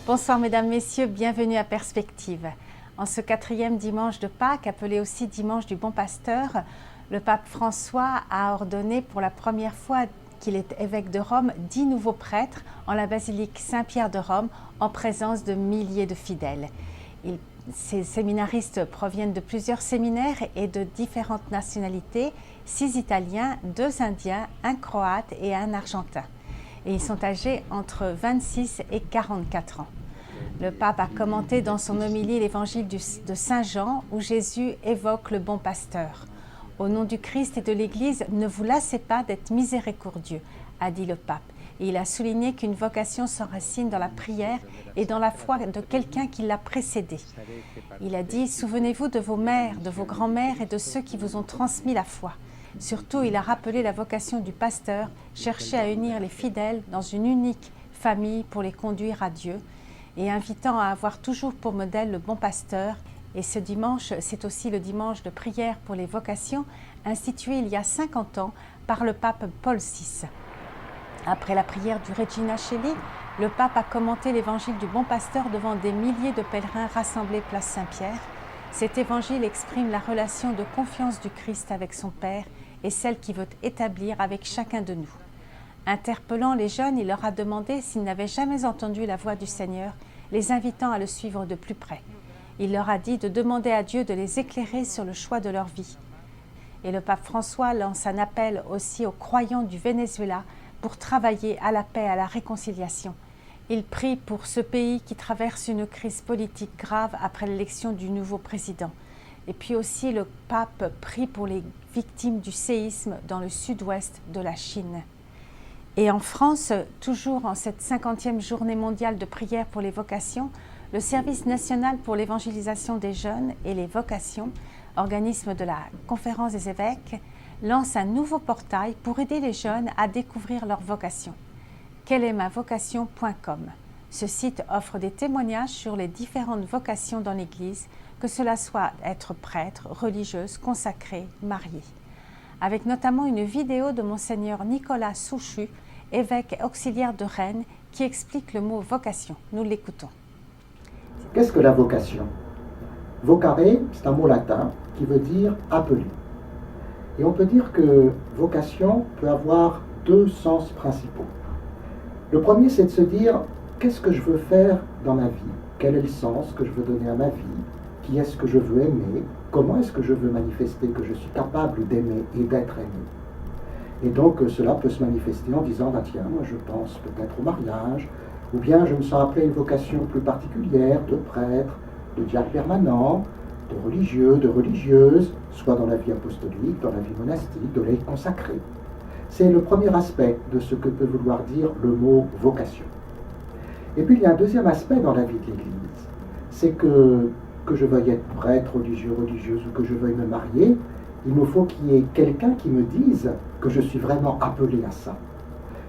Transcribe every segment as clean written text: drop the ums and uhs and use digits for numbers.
Bonsoir mesdames, messieurs, bienvenue à Perspective. En ce 4e dimanche de Pâques, appelé aussi dimanche du Bon Pasteur, le pape François a ordonné pour la première fois qu'il est évêque de Rome 10 nouveaux prêtres en la basilique Saint-Pierre de Rome en présence de milliers de fidèles. Ces séminaristes proviennent de plusieurs séminaires et de différentes nationalités, 6 Italiens, 2 Indiens, 1 Croate et 1 Argentin. Et ils sont âgés entre 26 et 44 ans. Le pape a commenté dans son homélie l'évangile de Saint Jean où Jésus évoque le bon pasteur. Au nom du Christ et de l'Église, ne vous lassez pas d'être miséricordieux, a dit le pape. Et il a souligné qu'une vocation s'enracine dans la prière et dans la foi de quelqu'un qui l'a précédé. Il a dit, souvenez-vous de vos mères, de vos grands-mères et de ceux qui vous ont transmis la foi. Surtout, il a rappelé la vocation du pasteur, chercher à unir les fidèles dans une unique famille pour les conduire à Dieu, et invitant à avoir toujours pour modèle le bon pasteur. Et ce dimanche, c'est aussi le dimanche de prière pour les vocations, institué il y a 50 ans par le pape Paul VI. Après la prière du Regina Coeli, le pape a commenté l'évangile du bon pasteur devant des milliers de pèlerins rassemblés place Saint-Pierre. Cet évangile exprime la relation de confiance du Christ avec son Père et celle qu'il veut établir avec chacun de nous. Interpellant les jeunes, il leur a demandé s'ils n'avaient jamais entendu la voix du Seigneur, les invitant à le suivre de plus près. Il leur a dit de demander à Dieu de les éclairer sur le choix de leur vie. Et le pape François lance un appel aussi aux croyants du Venezuela pour travailler à la paix et à la réconciliation. Il prie pour ce pays qui traverse une crise politique grave après l'élection du nouveau président. Et puis aussi le pape prie pour les victimes du séisme dans le sud-ouest de la Chine. Et en France, toujours en cette 50e journée mondiale de prière pour les vocations, le Service national pour l'évangélisation des jeunes et les vocations, organisme de la Conférence des évêques, lance un nouveau portail pour aider les jeunes à découvrir leur vocation. quelleestmavocation.com. Ce site offre des témoignages sur les différentes vocations dans l'Église, que cela soit être prêtre, religieuse, consacrée, mariée. Avec notamment une vidéo de Monseigneur Nicolas Souchu, évêque auxiliaire de Rennes, qui explique le mot vocation. Nous l'écoutons. Qu'est-ce que la vocation? Vocare, c'est un mot latin qui veut dire appelé. Et on peut dire que vocation peut avoir 2 sens principaux. Le premier, c'est de se dire, qu'est-ce que je veux faire dans ma vie? Quel est le sens que je veux donner à ma vie? Qui est-ce que je veux aimer? Comment est-ce que je veux manifester que je suis capable d'aimer et d'être aimé? Et donc cela peut se manifester en disant, tiens, moi je pense peut-être au mariage, ou bien je me sens appelé à une vocation plus particulière de prêtre, de diacre permanent, de religieux, de religieuse, soit dans la vie apostolique, dans la vie monastique, de laïc consacré. C'est le premier aspect de ce que peut vouloir dire le mot vocation. Et puis il y a un deuxième aspect dans la vie de l'Église, c'est que je veuille être prêtre, religieux, religieuse, ou que je veuille me marier, il me faut qu'il y ait quelqu'un qui me dise que je suis vraiment appelé à ça.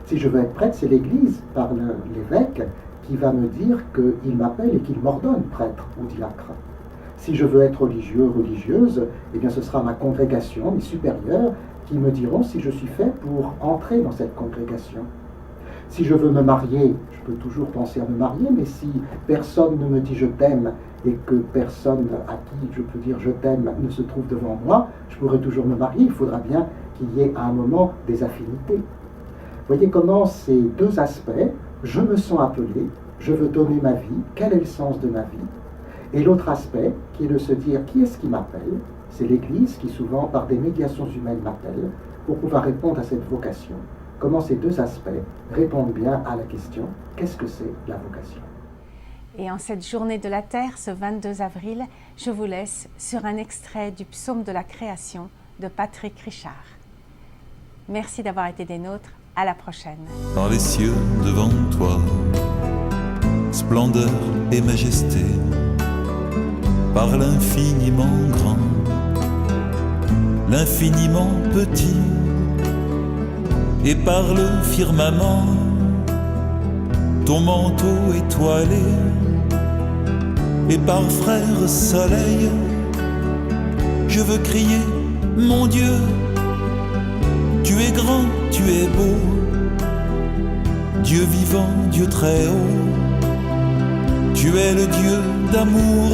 Si je veux être prêtre, c'est l'Église, par l'évêque, qui va me dire qu'il m'appelle et qu'il m'ordonne prêtre ou diacre. Si je veux être religieux, religieuse, eh bien ce sera ma congrégation, mes supérieurs, qui me diront si je suis fait pour entrer dans cette congrégation. Si je veux me marier, je peux toujours penser à me marier, mais si personne ne me dit je t'aime et que personne à qui je peux dire je t'aime ne se trouve devant moi, je pourrais toujours me marier. Il faudra bien qu'il y ait à un moment des affinités. Voyez comment ces 2 aspects, je me sens appelé, je veux donner ma vie, quel est le sens de ma vie? Et l'autre aspect, qui est de se dire qui est-ce qui m'appelle? C'est l'Église qui souvent, par des médiations humaines, m'appelle pour pouvoir répondre à cette vocation. Comment ces 2 aspects répondent bien à la question « Qu'est-ce que c'est la vocation ?» Et en cette journée de la Terre, ce 22 avril, je vous laisse sur un extrait du psaume de la création de Patrick Richard. Merci d'avoir été des nôtres. À la prochaine. Dans les cieux devant toi, splendeur et majesté, par l'infiniment grand, l'infiniment petit, et par le firmament, ton manteau étoilé, et par frère soleil, je veux crier, mon Dieu, tu es grand, tu es beau, Dieu vivant, Dieu très haut, Tu es le Dieu d'amour